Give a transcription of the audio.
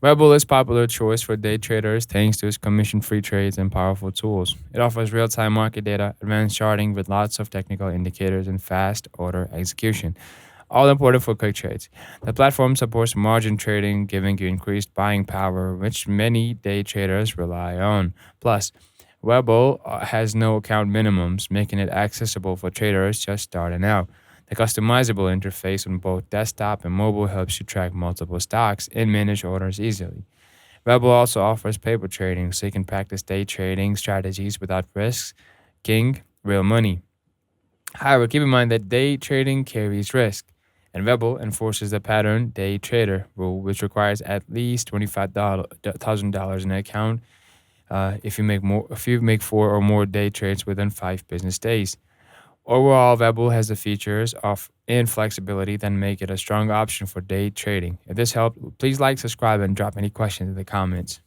Webull is popular choice for day traders thanks to its commission-free trades and powerful tools. It offers real-time market data, advanced charting with lots of technical indicators, and fast order execution, all important for quick trades. The platform supports margin trading, giving you increased buying power, which many day traders rely on. Plus, Webull has no account minimums, making it accessible for traders just starting out. The customizable interface on both desktop and mobile helps you track multiple stocks and manage orders easily. Webull also offers paper trading, so you can practice day trading strategies without risks, king real money. However, keep in mind that day trading carries risk, and Rebel enforces the pattern day trader rule, which requires at least $25,000 in an account if you make four or more day trades within 5 business days. Overall, Rebel has the features of and flexibility that make it a strong option for day trading. If this helped, please like, subscribe, and drop any questions in the comments.